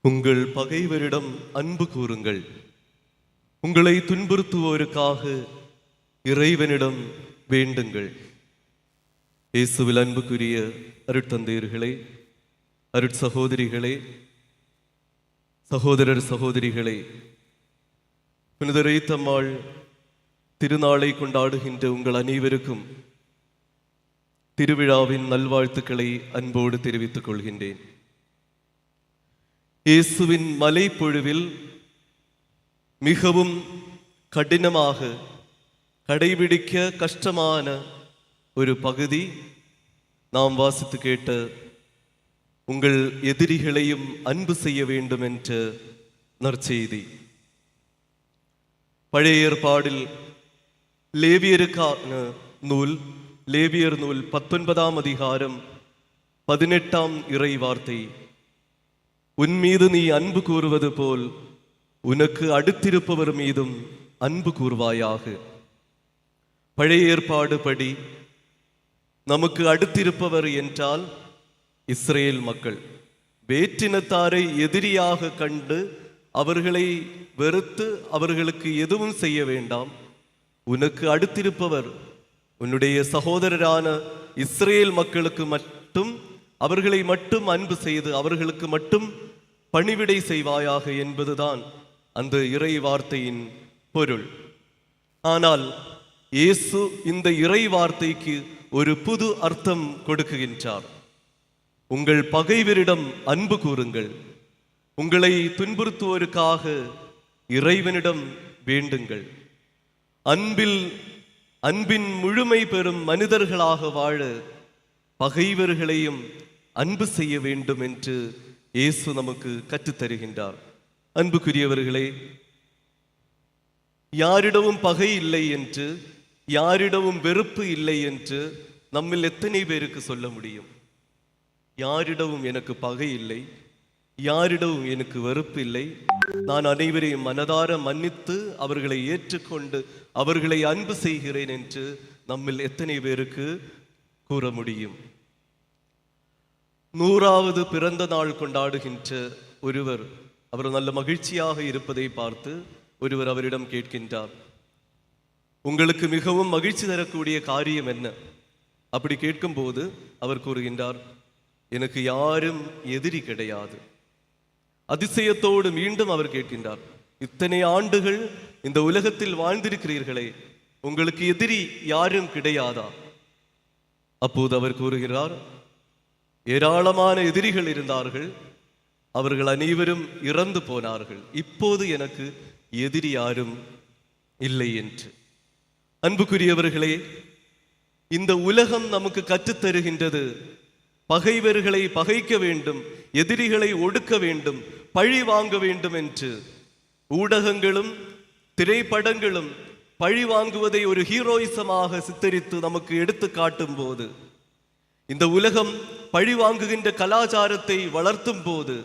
உங்கள் பகைவரிடம் அன்பு கூறுங்கள். உங்களை துன்புறுத்துவோருக்காக இறைவனிடம் வேண்டுங்கள். இயேசுவில் அன்புக்குரிய அருட்தந்தையர்களே, அருட்சகோதரிகளே, சகோதரர் சகோதரிகளே, புனித ரீத்தம்மாள் திருநாளை கொண்டாடுகின்ற உங்கள் அனைவருக்கும் திருவிழாவின் நல்வாழ்த்துக்களை அன்போடு தெரிவித்துக் கொள்கின்றேன். இயேசுவின் மலைப்பொழிவில் மிகவும் கடினமாக கடைபிடிக்க கஷ்டமான ஒரு பகுதி நாம் வாசித்து கேட்ட உங்கள் எதிரிகளையும் அன்பு செய்ய வேண்டும் என்ற நற்செய்தி. பழைய ஏற்பாடில் லேவியருக்கான நூல், லேவியர் நூல் 19ஆம் அதிகாரம் 18ஆம் இறை வார்த்தை, உன் மீது நீ அன்பு கூறுவது போல் உனக்கு அடுத்திருப்பவர் மீதும் அன்பு கூறுவாயாக. பழைய ஏற்பாடு படி நமக்கு அடுத்திருப்பவர் என்றால் இஸ்ரேல் மக்கள். வேற்றினத்தாரை எதிரியாக கண்டு அவர்களை வெறுத்து அவர்களுக்கு எதுவும் செய்ய வேண்டாம். உனக்கு அடுத்திருப்பவர் உன்னுடைய சகோதரரான இஸ்ரேல் மக்களுக்கு மட்டும், அவர்களை மட்டும் அன்பு செய்து அவர்களுக்கு மட்டும் பணிவிடை செய்வாயாக என்பதுதான் அந்த இறை வார்த்தையின் பொருள். ஆனால் இயேசு இந்த இறை வார்த்தைக்கு ஒரு புது அர்த்தம் கொடுக்குகின்றார். உங்கள் பகைவரிடம் அன்பு கூறுங்கள். உங்களை துன்புறுத்துவோருக்காக இறைவனிடம் வேண்டுங்கள். அன்பின் முழுமை பெறும் மனிதர்களாக வாழ பகைவர்களையும் அன்பு செய்ய வேண்டும் என்று இயேசு நமக்கு கற்றுத்தருகின்றார். அன்புக்குரியவர்களே, யாரிடமும் பகை இல்லை என்று, யாரிடமும் வெறுப்பு இல்லை என்று நம்மில் எத்தனை பேருக்கு சொல்ல முடியும்? யாரிடமும் எனக்கு பகை இல்லை, யாரிடமும் எனக்கு வெறுப்பு இல்லை, நான் அனைவரையும் மனதார மன்னித்து அவர்களை ஏற்றுக்கொண்டு அவர்களை அன்பு செய்கிறேன் என்று நம்மில் எத்தனை பேருக்கு கூற முடியும்? 100வது பிறந்த நாள் கொண்டாடுகின்ற ஒருவர், அவர் நல்ல மகிழ்ச்சியாக இருப்பதை பார்த்து ஒருவர் அவரிடம் கேட்கின்றார், உங்களுக்கு மிகவும் மகிழ்ச்சி தரக்கூடிய காரியம் என்ன? அப்படி கேட்கும்போது அவர் கூறுகின்றார், எனக்கு யாரும் எதிரி கிடையாது. அதிசயத்தோடு மீண்டும் அவர் கேட்கின்றார், இத்தனை ஆண்டுகள் இந்த உலகத்தில் வாழ்ந்திருக்கிறீர்களே, உங்களுக்கு எதிரி யாரும் கிடையாதா? அப்போது அவர் கூறுகிறார், ஏராளமான எதிரிகள் இருந்தார்கள், அவர்கள் அனைவரும் இறந்து போனார்கள், இப்போது எனக்கு எதிரி யாரும் இல்லை என்று. அன்புக்குரியவர்களே, இந்த உலகம் நமக்கு கற்றுத்தருகின்றது, பகைவர்களை பகைக்க வேண்டும், எதிரிகளை ஒடுக்க வேண்டும், பழி வாங்க வேண்டும் என்று. ஊடகங்களும் திரைப்படங்களும் பழி வாங்குவதை ஒரு ஹீரோயிசமாக சித்தரித்து நமக்கு எடுத்து காட்டும் போது, இந்த உலகம் பழி வாங்குகின்ற கலாச்சாரத்தை வளர்த்தும் போது,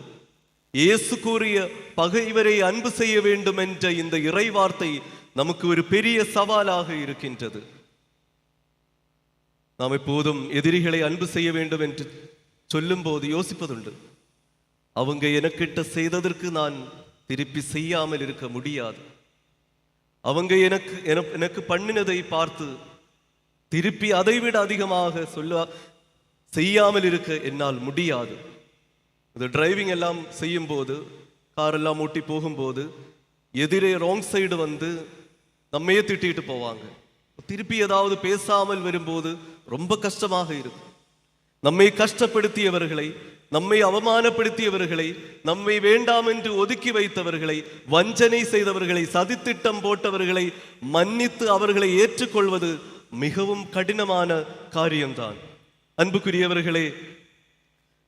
இயேசு கூறிய பகைவரை அன்பு செய்ய வேண்டும் என்ற இந்த இறை வார்த்தை நமக்கு ஒரு பெரிய சவாலாக இருக்கின்றது. நாம் எப்போதும் எதிரிகளை அன்பு செய்ய வேண்டும் என்று சொல்லும் போது யோசிப்பதுண்டு, அவங்க எனக்கிட்ட செய்ததற்கு நான் திருப்பி செய்யாமல் இருக்க முடியாது, அவங்க எனக்கு பண்ணினதை பார்த்து திருப்பி அதைவிட அதிகமாக செய்யாமல் இருக்க என்னால் முடியாது. இந்த டிரைவிங் எல்லாம் செய்யும் போது, காரெல்லாம் ஓட்டி போகும்போது எதிரே ராங் சைடு வந்து நம்மையே திட்டிட்டு போவாங்க. திருப்பி ஏதாவது பேசாமல் வரும்போது ரொம்ப கஷ்டமாக இருக்கும். நம்மை கஷ்டப்படுத்தியவர்களை, நம்மை அவமானப்படுத்தியவர்களை, நம்மை வேண்டாம் என்று ஒதுக்கி வைத்தவர்களை, வஞ்சனை செய்தவர்களை, சதித்திட்டம் போட்டவர்களை மன்னித்து அவர்களை ஏற்றுக்கொள்வது மிகவும் கடினமான காரியம்தான். அன்புக்குரியவர்களே,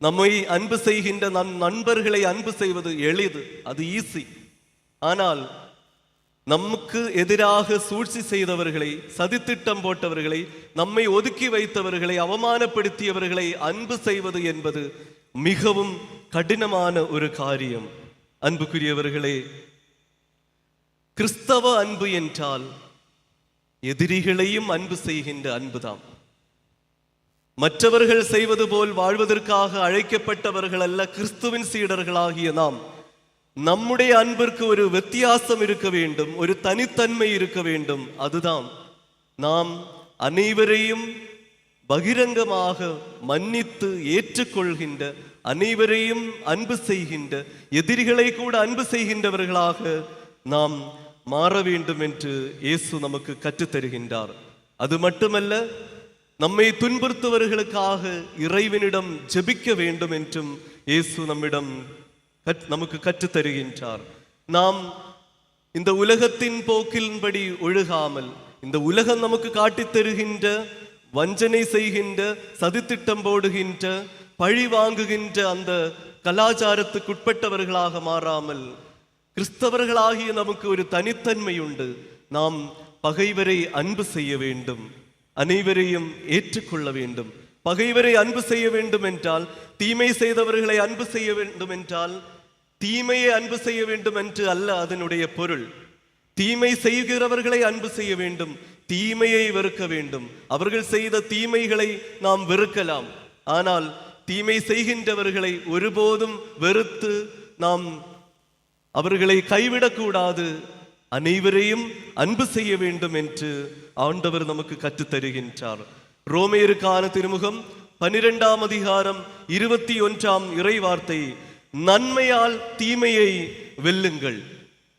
நம்மை அன்பு செய்கின்ற நம் நண்பர்களை அன்பு செய்வது எளிது, அது ஈஸி. ஆனால் நமக்கு எதிராக சூழ்ச்சி செய்தவர்களை, சதித்திட்டம் போட்டவர்களை, நம்மை ஒதுக்கி வைத்தவர்களை, அவமானப்படுத்தியவர்களை அன்பு செய்வது என்பது மிகவும் கடினமான ஒரு காரியம். அன்புக்குரியவர்களே, கிறிஸ்தவ அன்பு என்றால் எதிரிகளையும் அன்பு செய்கின்ற அன்புதான். மற்றவர்கள் செய்வது போல் வாழ்வதற்காக அழைக்கப்பட்டவர்கள் அல்ல கிறிஸ்துவின் சீடர்களாகிய நாம். நம்முடைய அன்பிற்கு ஒரு வித்தியாசம் இருக்க வேண்டும், ஒரு தனித்தன்மை இருக்க வேண்டும். அதுதான் நாம் அனைவரையும் பகிரங்கமாக மன்னித்து ஏற்றுக்கொள்கின்ற, அனைவரையும் அன்பு செய்கின்ற, எதிரிகளை கூட அன்பு செய்கின்றவர்களாக நாம் மாற வேண்டும் என்று இயேசு நமக்கு கற்றுத்தருகின்றார். அது மட்டுமல்ல, நம்மை துன்புறுத்துவர்களுக்காக இறைவனிடம் ஜெபிக்க வேண்டும் என்றும் இயேசு நம்மிடம் நமக்கு கற்றுத்தருகின்றார். நாம் இந்த உலகத்தின் போக்கின்படி ஒழுகாமல், இந்த உலகம் நமக்கு காட்டித் தருகின்ற, வஞ்சனை செய்கின்ற, சதித்திட்டம் போடுகின்ற, பழி வாங்குகின்ற அந்த கலாச்சாரத்துக்குட்பட்டவர்களாக மாறாமல், கிறிஸ்தவர்களாகிய நமக்கு ஒரு தனித்தன்மை உண்டு. நாம் பகைவரை அன்பு செய்ய வேண்டும், அனைவரையும் ஏற்றுக்கொள்ள வேண்டும். பகைவரை அன்பு செய்ய வேண்டும் என்றால், தீமை செய்தவர்களை அன்பு செய்ய வேண்டும் என்றால், தீமையை அன்பு செய்ய வேண்டும் என்று அல்ல அதனுடைய பொருள். தீமை செய்கிறவர்களை அன்பு செய்ய வேண்டும், தீமையை வெறுக்க வேண்டும். அவர்கள் செய்த தீமைகளை நாம் வெறுக்கலாம், ஆனால் தீமை செய்கின்றவர்களை ஒருபோதும் வெறுத்து நாம் அவர்களை கைவிடக்கூடாது. அனைவரையும் அன்பு செய்ய வேண்டும் என்று ஆண்டவர் நமக்கு கற்றுத்தருகின்றார். ரோமேயருக்கான திருமுகம் 12ஆம் அதிகாரம் 21ஆம் இறைவார்த்தை, நன்மையால் தீமையை வெல்லுங்கள்.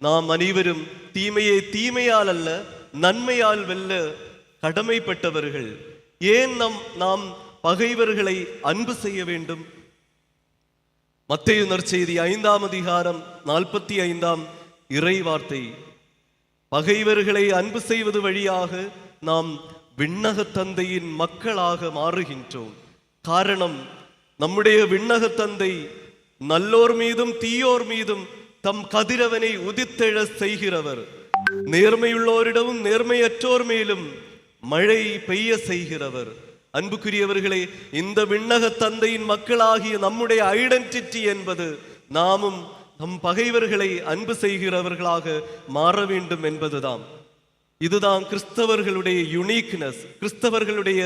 நாம் அனைவரும் தீமையை தீமையால் அல்ல, நன்மையால் வெல்ல கடமைப்பட்டவர்கள். ஏன் நாம் பகைவர்களை அன்பு செய்ய வேண்டும்? மத்தேயு நற்செய்தி 5ஆம் அதிகாரம் 45ஆம் இறைவார்த்தை, பகைவர்களை அன்பு செய்வது வழியாக நாம் விண்ணக தந்தையின் மக்களாக மாறுகின்றோம். காரணம், நம்முடைய விண்ணக தந்தை நல்லோர் மீதும் தீயோர் மீதும் தம் கதிரவனை உதித்தெழ செய்கிறவர். நேர்மையுள்ளோரிடமும் நேர்மையற்றோர் மேலும் மழை பெய்ய செய்கிறவர். அன்புக்குரியவர்களே, இந்த விண்ணக தந்தையின் மக்களாகிய நம்முடைய ஐடென்டிட்டி என்பது நாமும் நம் பகைவர்களை அன்பு செய்கிறவர்களாக மாற வேண்டும் என்பதுதான். இதுதான் கிறிஸ்தவர்களுடைய யுனிக்னஸ், கிறிஸ்தவர்களுடைய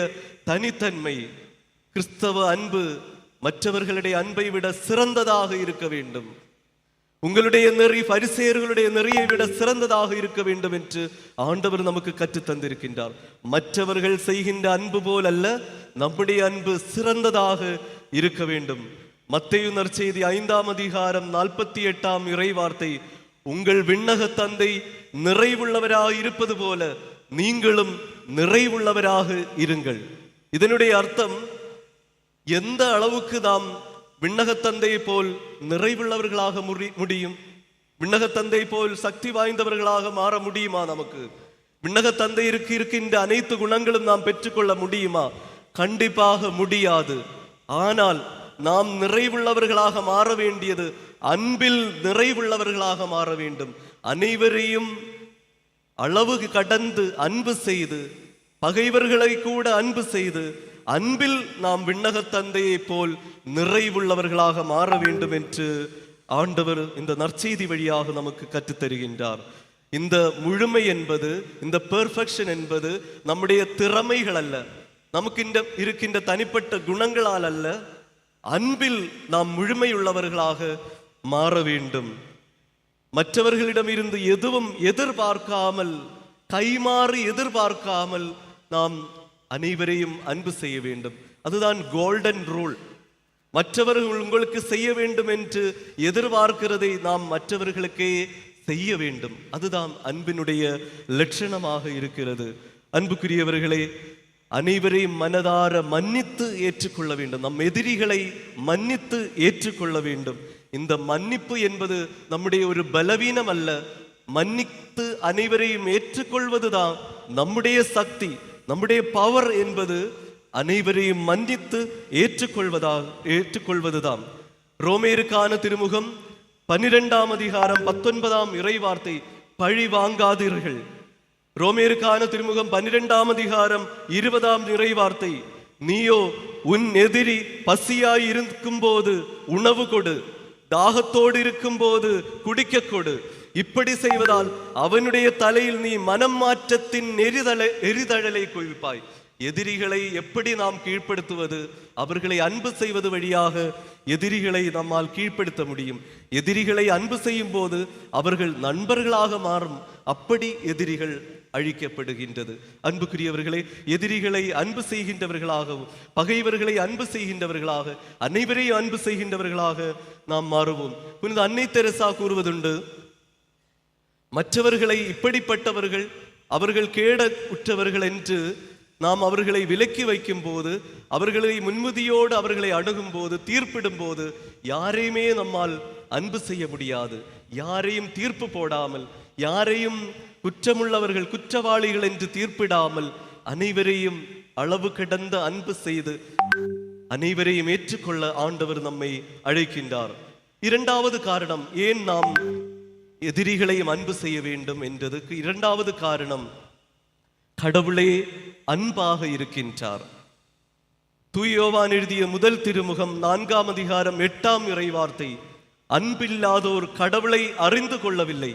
தனித்தன்மை. கிறிஸ்தவ அன்பு மற்றவர்களுடைய அன்பை விட சிறந்ததாக இருக்க வேண்டும். உங்களுடைய நெறி பரிசேயர்களுடைய நெறியை விட சிறந்ததாக இருக்க வேண்டும் என்று ஆண்டவர் நமக்கு கற்றுத் தந்திருக்கின்றார். மற்றவர்கள் செய்கின்ற அன்பு போல் அல்ல, நம்முடைய அன்பு சிறந்ததாக இருக்க வேண்டும். மத்தேயு நற்செய்தி 5ஆம் அதிகாரம் 48ஆம் இறைவார்த்தை, உங்கள் விண்ணக தந்தை நிறைவுள்ளவராக இருப்பது போல நீங்களும் நிறைவுள்ளவராக இருங்கள். இதனுடைய அர்த்தம், எந்த அளவுக்கு நாம் விண்ணகத்தந்தை போல் நிறைவுள்ளவர்களாக முடியும்? விண்ணகத்தந்தை போல் சக்தி வாய்ந்தவர்களாக மாற முடியுமா? நமக்கு விண்ணகத்தந்தை இருக்கின்ற அனைத்து குணங்களும் நாம் பெற்றுக்கொள்ள முடியுமா? கண்டிப்பாக முடியாது. ஆனால் நாம் நிறைவுள்ளவர்களாக மாற வேண்டியது அன்பில் நிறைவுள்ளவர்களாக மாற வேண்டும். அனைவரையும் அளவு கடந்து அன்பு செய்து, பகைவர்களை கூட அன்பு செய்து, அன்பில் நாம் விண்ணக தந்தையை போல் நிறைவுள்ளவர்களாக மாற வேண்டும் என்று ஆண்டவர் இந்த நற்செய்தி வழியாக நமக்கு கற்றுத்தருகின்றார். இந்த முழுமை என்பது, இந்த பெர்ஃபெக்ஷன் என்பது நம்முடைய திறமைகள் அல்ல, நமக்கு இருக்கின்ற தனிப்பட்ட குணங்களால் அல்ல, அன்பில் நாம் முழுமையுள்ளவர்களாக மாற வேண்டும். மற்றவர்களிடம் இருந்து எதுவும் எதிர்பார்க்காமல், கைமாறி எதிர்பார்க்காமல் நாம் அனைவரையும் அன்பு செய்ய வேண்டும். அதுதான் கோல்டன் ரூல். மற்றவர்கள் உங்களுக்கு செய்ய வேண்டும் என்று எதிர்பார்க்கிறதை நாம் மற்றவர்களுக்கே செய்ய வேண்டும். அதுதான் அன்பினுடைய லட்சணமாக இருக்கிறது. அன்புக்குரியவர்களே, அனைவரையும் மனதார மன்னித்து ஏற்றுக்கொள்ள வேண்டும். நம் எதிரிகளை மன்னித்து ஏற்றுக்கொள்ள வேண்டும். இந்த மன்னிப்பு என்பது நம்முடைய ஒரு பலவீனம் அல்ல. மன்னித்து அனைவரையும் ஏற்றுக்கொள்வதுதான் நம்முடைய சக்தி, நம்முடைய பவர் என்பது அனைவரையும் மன்னித்து ஏற்றுக்கொள்வதுதான். ரோமேயருக்கான திருமுகம் 12ஆம் அதிகாரம் 19ஆம் இறைவார்த்தை, பழி வாங்காதீர்கள். ரோமேயருக்கான திருமுகம் 12ஆம் அதிகாரம் 20ஆம் இறைவார்த்தை, நீயோ உன் எதிரி பசியாய் இருக்கும் போது உணவு கொடு, தாகத்தோடு இருக்கும் போது குடிக்க கொடு. இப்படி செய்வதால் அவனுடைய தலையில் நீ மனம் மாற்றத்தின் எரிதழலை குவிப்பாய். எதிரிகளை எப்படி நாம் கீழ்ப்படுத்துவது? அவர்களை அன்பு செய்வது வழியாக எதிரிகளை நம்மால் கீழ்ப்படுத்த முடியும். எதிரிகளை அன்பு செய்யும் போது அவர்கள் நண்பர்களாக மாறும். அப்படி எதிரிகள் அழிக்கப்படுகின்றது. அன்புக்குரியவர்களே, எதிரிகளை அன்பு செய்கின்றவர்களாகவும் பகைவர்களை அன்பு செய்கின்றவர்களாக அனைவரையும் அன்பு செய்கின்றவர்களாக நாம் மாறுவோம். புனித அன்னை தெரசா கூறுவதுண்டு, மற்றவர்களை இப்படிப்பட்டவர்கள், அவர்கள் கேட உற்றவர்கள் என்று நாம் அவர்களை விலக்கி வைக்கும் போது, அவர்களை முன்மதியோடு அவர்களை அணுகும் போது, தீர்ப்பிடும் போது யாரையுமே நம்மால் அன்பு செய்ய முடியாது. யாரையும் தீர்ப்பு போடாமல், யாரையும் குற்றமுள்ளவர்கள் குற்றவாளிகள் என்று தீர்ப்பிடாமல், அனைவரையும் அளவு கடந்த அன்பு செய்து அனைவரையும் ஏற்றுக்கொள்ள ஆண்டவர் நம்மை அழைக்கின்றார். இரண்டாவது காரணம் ஏன் நாம் எதிரிகளையும் அன்பு செய்ய வேண்டும் என்றதுக்கு இரண்டாவது காரணம், கடவுளே அன்பாக இருக்கின்றார். தூய யோவான் எழுதிய முதல் திருமுகம் 4ஆம் அதிகாரம் 8ஆம் இறைவார்த்தை, அன்பில்லாதோர் கடவுளை அறிந்து கொள்ளவில்லை,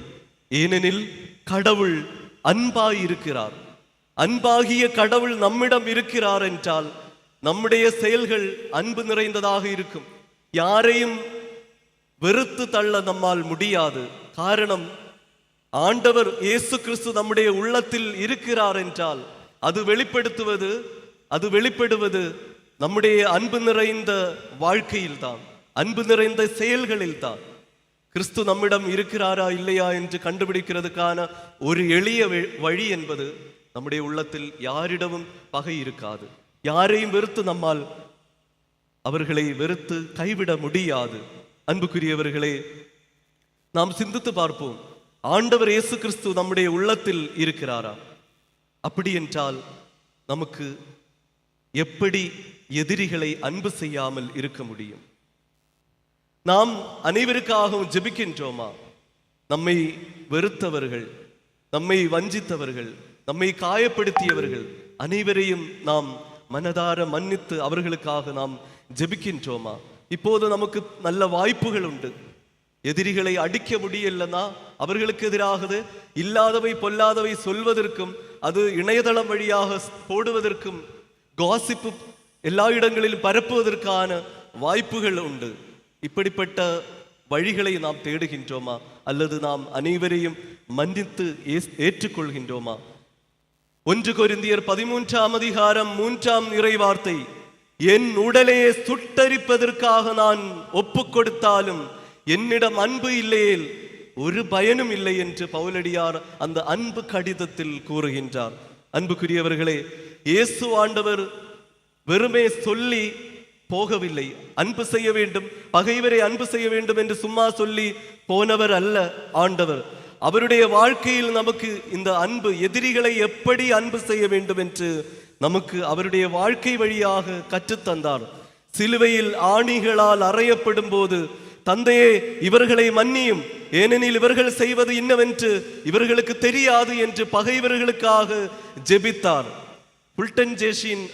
ஏனெனில் கடவுள் அன்பாயிருக்கிறார். அன்பாகிய கடவுள் நம்மிடம் இருக்கிறார் என்றால் நம்முடைய செயல்கள் அன்பு நிறைந்ததாக இருக்கும். யாரையும் வெறுத்து தள்ள நம்மால் முடியாது. காரணம், ஆண்டவர் இயேசு கிறிஸ்து நம்முடைய உள்ளத்தில் இருக்கிறார் என்றால் அது வெளிப்படுவது நம்முடைய அன்பு நிறைந்த வாழ்க்கையில் தான், அன்பு நிறைந்த செயல்களில் தான். கிறிஸ்து நம்மிடம் இருக்கிறாரா இல்லையா என்று கண்டுபிடிக்கிறதுக்கான ஒரு எளிய வழி என்பது, நம்முடைய உள்ளத்தில் யாரிடமும் பகை இருக்காது. யாரையும் வெறுத்து நம்மால் அவர்களை வெறுத்து கைவிட முடியாது. அன்புக்குரியவர்களே, நாம் சிந்தித்து பார்ப்போம், ஆண்டவர் இயேசு கிறிஸ்து நம்முடைய உள்ளத்தில் இருக்கிறாரா? அப்படி என்றால் நமக்கு எப்படி எதிரிகளை அன்பு செய்யாமல் இருக்க முடியும்? நாம் அனைவருக்காகவும் ஜெபிக்கின்றோமா? நம்மை வெறுத்தவர்கள், நம்மை வஞ்சித்தவர்கள், நம்மை காயப்படுத்தியவர்கள் அனைவரையும் நாம் மனதார மன்னித்து அவர்களுக்காக நாம் ஜெபிக்கின்றோமா? இப்போது நமக்கு நல்ல வாய்ப்புகள் உண்டு. எதிரிகளை அடிக்க முடியலன்னா அவர்களுக்கு எதிராக இல்லாதவை பொல்லாதவை சொல்வதற்கும், அது இணையதளம் வழியாக போடுவதற்கும், காசிப்பு எல்லா இடங்களிலும் பரப்புவதற்கான வாய்ப்புகள் உண்டு. இப்படிப்பட்ட வழிகளை நாம் தேடுகின்றோமா? அல்லது நாம் அனைவரையும் மன்னித்து ஏற்றுக்கொள்கின்றோமா? 1 கொரிந்தியர் 13ஆம் அதிகாரம் 3ஆம் இறைவார்த்தை, என் உடலையே சுட்டரிப்பதற்காக நான் ஒப்பு கொடுத்தாலும் என்னிடம் அன்பு இல்லையேல் ஒரு பயனும் இல்லை என்று பவுலடியார் அந்த அன்பு கடிதத்தில் கூறுகின்றார். அன்புக்குரியவர்களே, இயேசு ஆண்டவர் வெறுமே சொல்லி போகவில்லை. அன்பு செய்ய வேண்டும், பகைவரை அன்பு செய்ய வேண்டும் என்று சும்மா சொல்லி போனவர் அல்ல ஆண்டவர். அவருடைய வாழ்க்கையில் நமக்கு இந்த அன்பு, எதிரிகளை எப்படி அன்பு செய்ய வேண்டும் என்று நமக்கு அவருடைய வாழ்க்கை வழியாக கற்றுத்தந்தார். சிலுவையில் ஆணிகளால் அறையப்படும் போது, தந்தையே இவர்களை மன்னியும், ஏனெனில் இவர்கள் செய்வது இன்னவென்று இவர்களுக்கு தெரியாது என்று பகைவர்களுக்காக ஜெபித்தார். ஃபுல்டன் ஜேஷின்,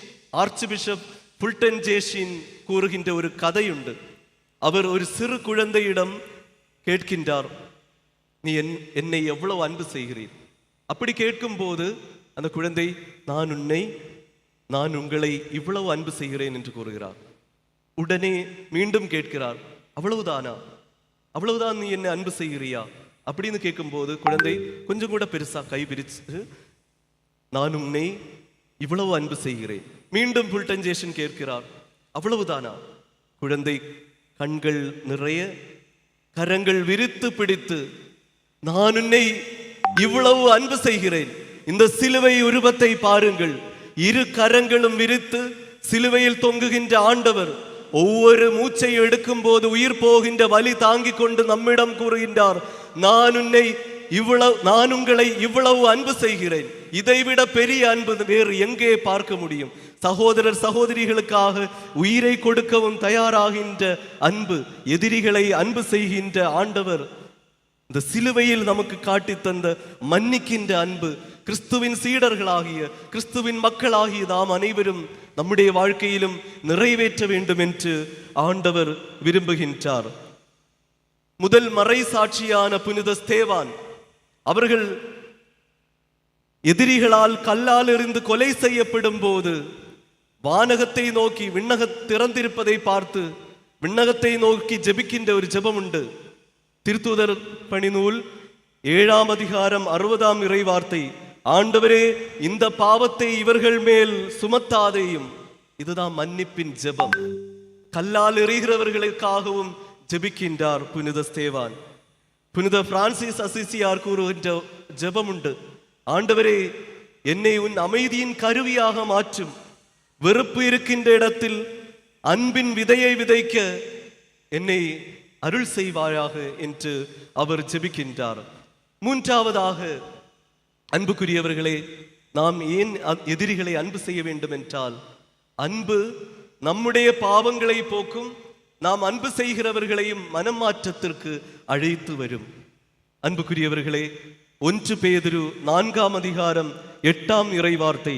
ஆர்ச் பிஷப் ஃபுல்டன் ஜேஷின் கூறுகின்ற ஒரு கதையுண்டு. அவர் ஒரு சிறு குழந்தையிடம் கேட்கின்றார், நீ என்னை எவ்வளவு அன்பு செய்கிறீர்? அப்படி கேட்கும் போது அந்த குழந்தை, நான் உங்களை இவ்வளவு அன்பு செய்கிறேன் என்று கூறுகிறார். உடனே மீண்டும் கேட்கிறார், அவ்வளவுதானா? அவ்வளவுதான் நீ என்னை அன்பு செய்கிறியா அப்படின்னு கேட்கும்போது குழந்தை கொஞ்சம் கூட பெருசா கை பிரிச்சு, நான் உன்னை இவ்வளவு அன்பு செய்கிறேன். மீண்டும் ஃபுல்டன் ஜேஷன் கேட்கிறார், அவ்வளவுதானா? குழந்தை கண்கள் நிறைய கரங்கள் விரித்து பிடித்து, நான் உன்னை இவ்வளவு அன்பு செய்கிறேன். இந்த சிலுவை உருவத்தை பாருங்கள். இரு கரங்களும் விரித்து சிலுவையில் தொங்குகின்ற ஆண்டவர் ஒவ்வொரு மூச்சை எடுக்கும் போது உயிர் போகின்ற வலி தாங்கிக் கொண்டு நம்மிடம் கூறுகின்றார், நான் உங்களை இவ்வளவு அன்பு செய்கிறேன். இதைவிட பெரிய அன்பு வேறு எங்கே பார்க்க முடியும்? சகோதரர் சகோதரிகளுக்காக உயிரை கொடுக்கவும் தயாராகின்ற அன்பு, எதிரிகளை அன்பு செய்கின்ற ஆண்டவர் இந்த சிலுவையில் நமக்கு காட்டி தந்த மன்னிக்கின்ற அன்பு, கிறிஸ்துவின் சீடர்களாகிய கிறிஸ்துவின் மக்களாகிய நாம் அனைவரும் நம்முடைய வாழ்க்கையிலும் நிறைவேற்ற வேண்டும் என்று ஆண்டவர் விரும்புகின்றார். முதல் மறை சாட்சியான புனித ஸ்தேவான் அவர்கள் எதிரிகளால் கல்லால் எறிந்து கொலை செய்யப்படும் போது வானகத்தை நோக்கி திறந்திருப்பதை பார்த்து விண்ணகத்தை நோக்கி ஜெபிக்கின்ற ஒரு ஜெபம் உண்டு. திருத்தூதர் பணி நூல் 7ஆம் அதிகாரம் 60ஆம் இறை வார்த்தை, ஆண்டவரே இந்த பாவத்தை இவர்கள் மேல் சுமத்தாதேயும். இதுதான் மன்னிப்பின் ஜெபம். கல்லால் எறிகிறவர்களுக்காகவும் ஜெபிக்கின்றார் புனித ஸ்தேவான். புனித பிரான்சிஸ் அசிசியார் கூறுகின்ற ஜெபம் உண்டு. ஆண்டவரே என்னை உன் அமைதியின் கருவியாக மாற்றும். வெறுப்பு இருக்கின்ற இடத்தில் அன்பின் விதையை விதைக்க என்னை அருள் செய்வாயாக என்று அவர் ஜெபிக்கின்றார். மூன்றாவதாக, அன்புக்குரியவர்களே, நாம் ஏன் எதிரிகளை அன்பு செய்ய வேண்டும் என்றால், அன்பு நம்முடைய பாவங்களை போக்கும். நாம் அன்பு செய்கிறவர்களையும் மனம் மாற்றத்திற்கு அழைத்து வரும். அன்புக்குரியவர்களே, 1 பேதுரு 4ஆம் அதிகாரம் 8ஆம் இறை வார்த்தை,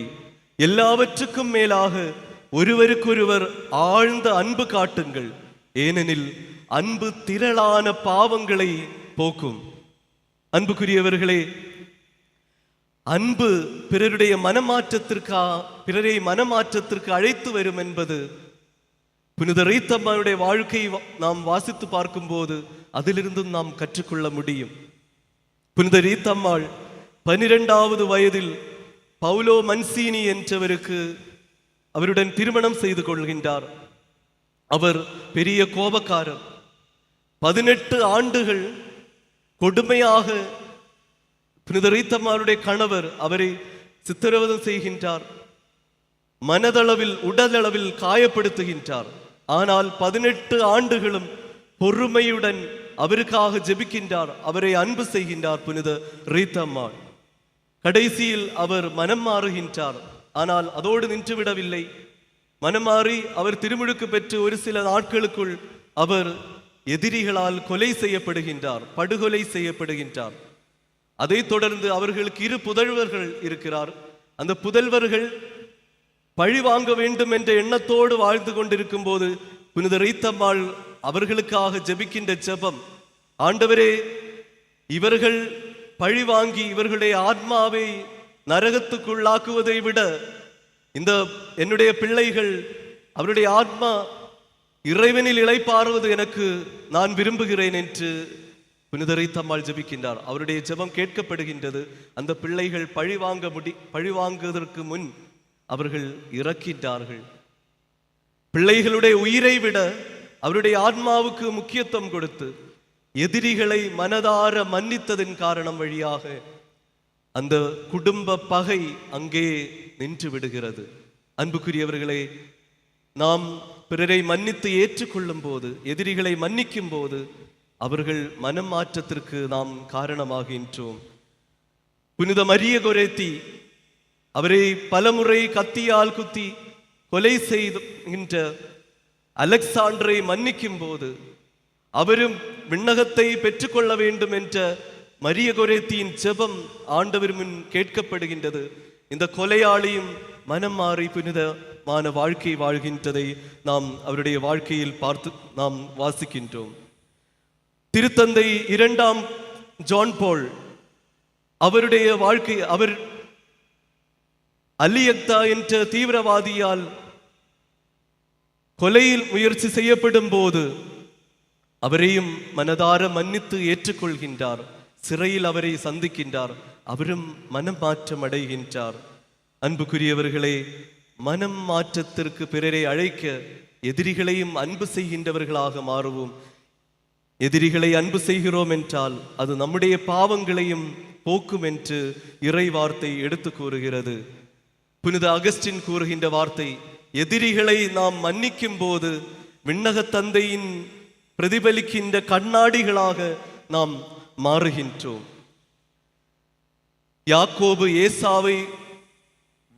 எல்லாவற்றுக்கும் மேலாக ஒருவருக்கொருவர் ஆழ்ந்த அன்பு காட்டுங்கள், ஏனெனில் அன்பு திரளான பாவங்களை போக்கும். அன்புக்குரியவர்களே, அன்பு பிறரை மனமாற்றத்திற்கு அழைத்து வரும் என்பது புனித ரீத்தம்மாவுடைய வாழ்க்கையை நாம் வாசித்து பார்க்கும்போது அதிலிருந்தும் நாம் கற்றுக்கொள்ள முடியும். புனித ரீத்தம்மாள் 12வது வயதில் பவுலோ மன்சீனி என்றவருக்கு அவருடன் திருமணம் செய்து கொள்கின்றார். அவர் பெரிய கோபக்காரர். 18 ஆண்டுகள் கொடுமையாக புனித ரீத்தம்மாளுடைய கணவர் அவரை சித்திரவதை செய்கின்றார். மனதளவில் உடலளவில் காயப்படுத்துகின்றார். ஆனால் 18 ஆண்டுகளும் பொறுமையுடன் அவருக்காக ஜெபிக்கின்றார், அவரை அன்பு செய்கின்றார் புனித ரீத்தம்மாள். கடைசியில் அவர் மனம் மாறுகின்றார். ஆனால் அதோடு நின்றுவிடவில்லை. மனம் மாறி அவர் திருமுழுக்கு பெற்று ஒரு சில நாட்களுக்குள் அவர் எதிரிகளால் கொலை செய்யப்படுகின்றார், படுகொலை செய்யப்படுகின்றார். அதைத் தொடர்ந்து அவர்களுக்கு 2 புதல்வர்கள் இருக்கிறார். அந்த புதல்வர்கள் பழி வாங்க வேண்டும் என்ற எண்ணத்தோடு வாழ்ந்து கொண்டிருக்கும் போது புனித ரீத்தம்மாள் அவர்களுக்காக ஜெபிக்கின்ற ஜெபம், ஆண்டவரே இவர்கள் பழி வாங்கி இவர்களுடைய ஆத்மாவை நரகத்துக்குள்ளாக்குவதை விட இந்த என்னுடைய பிள்ளைகள் அவருடைய ஆத்மா இறைவனில் இளைப்பாறுவது எனக்கு நான் விரும்புகிறேன் என்று புனித ரீத்தம்மாள் ஜெபிக்கின்றார். அவருடைய ஜெபம் கேட்கப்படுகின்றது. அந்த பிள்ளைகள் பழி வாங்குவதற்கு முன் அவர்கள் இறக்கின்றார்கள். பிள்ளைகளுடைய உயிரை விட அவருடைய ஆத்மாவுக்கு முக்கியத்துவம் கொடுத்து எதிரிகளை மனதார மன்னித்ததின் காரணம் வழியாக அந்த குடும்ப பகை அங்கே நின்று விடுகிறது. அன்புக்குரியவர்களே, நாம் பிறரை மன்னித்து ஏற்றுக்கொள்ளும் போது, எதிரிகளை மன்னிக்கும் போது அவர்கள் மனம் மாற்றத்திற்கு நாம் காரணமாகின்றோம். புனித மரிய கொரேத்தி அவரை பலமுறை கத்தியால் குத்தி கொலை செய்கின்ற அலெக்சாண்டரை மன்னிக்கும் போது அவரும் விண்ணகத்தை பெற்றுக்கொள்ள வேண்டும் என்ற மரிய கொரேத்தியின் ஜெபம் ஆண்டவர் முன் கேட்கப்படுகின்றது. இந்த கொலையாளியும் மனம் மாறி புனிதமான வாழ்க்கை வாழ்கின்றதை நாம் அவருடைய வாழ்க்கையில் பார்த்து நாம் வாசிக்கின்றோம். திருத்தந்தை 2ஆம் ஜான் பால் அவருடைய வாழ்க்கை, அவர் அலியக்தா என்ற தீவிரவாதியால் கொலையில் முயற்சி செய்யப்படும் போது அவரையும் மனதார மன்னித்து ஏற்றுக்கொள்கின்றார். சிறையில் அவரை சந்திக்கின்றார். அவரும் மனம் மாற்றம் அடைகின்றார். அன்புக்குரியவர்களே, மனம் மாற்றத்திற்கு பிறரை அழைக்க எதிரிகளையும் அன்பு செய்கின்றவர்களாக மாறுவோம். எதிரிகளை அன்பு செய்கிறோம் என்றால் அது நம்முடைய பாவங்களையும் போக்கும் என்று இறை வார்த்தை எடுத்து கூறுகிறது. புனித அகஸ்டின் கூறுகின்ற வார்த்தை, எதிரிகளை நாம் மன்னிக்கும் போது விண்ணக தந்தையின் பிரதிபலிக்கின்ற கண்ணாடிகளாக நாம் மாறுகின்றோம். யாக்கோபு ஏசாவை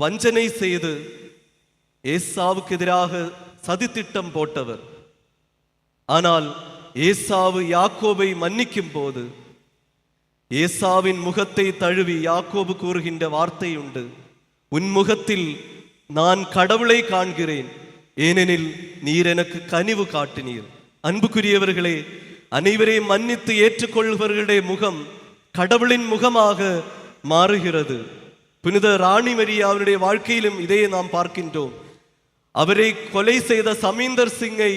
வஞ்சனை செய்து ஏசாவுக்கு எதிராக சதித்திட்டம் போட்டவர். ஆனால் ஏசாவு யாக்கோபை மன்னிக்கும் போது ஏசாவின் முகத்தை தழுவி யாக்கோபு கூறுகின்ற வார்த்தை உண்டு, உன் முகத்தில் நான் கடவுளை காண்கிறேன், ஏனெனில் நீர் எனக்கு கனிவு காட்டினீர். அன்புக்குரியவர்களே, அனைவரையும் மன்னித்து ஏற்றுக்கொள்பவர்களுடைய முகம் கடவுளின் முகமாக மாறுகிறது. புனித ராணி மரியாவுடைய வாழ்க்கையிலும் இதை நாம் பார்க்கின்றோம். அவரை கொலை செய்த சமீந்தர் சிங்கை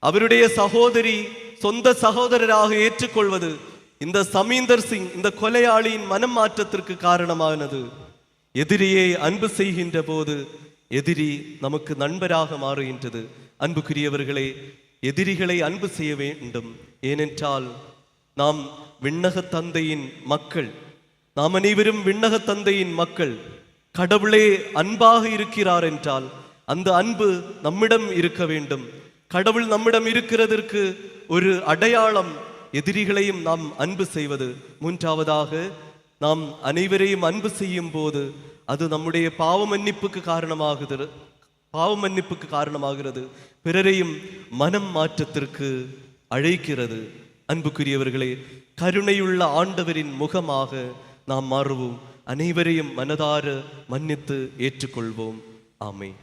அவருடைய சகோதரி சொந்த சகோதரராக ஏற்றுக்கொள்வது இந்த சமீந்தர் சிங், இந்த கொலையாளியின் மனம் மாற்றத்திற்கு காரணமானது. எதிரியை அன்பு செய்கின்ற போது எதிரி நமக்கு நண்பராக மாறுகின்றது. அன்புக்குரியவர்களே, எதிரிகளை அன்பு செய்ய வேண்டும். ஏனென்றால் நாம் விண்ணக தந்தையின் மக்கள், நாம் அனைவரும் விண்ணக தந்தையின் மக்கள். கடவுளே அன்பாக இருக்கிறார் என்றால் அந்த அன்பு நம்மிடம் இருக்க வேண்டும். கடவுள் நம்மிடம் இருக்கிறதற்கு ஒரு அடையாளம் எதிரிகளையும் நாம் அன்பு செய்வது. மூன்றாவதாக, நாம் அனைவரையும் அன்பு செய்யும் போது அது நம்முடைய பாவ மன்னிப்புக்கு காரணமாகிறது, பிறரையும் மனம் மாற்றத்திற்கு அழைக்கிறது. அன்புக்குரியவர்களே, கருணையுள்ள ஆண்டவரின் முகமாக நாம் மாறுவோம். அனைவரையும் மனதார மன்னித்து ஏற்றுக்கொள்வோம். ஆமென்.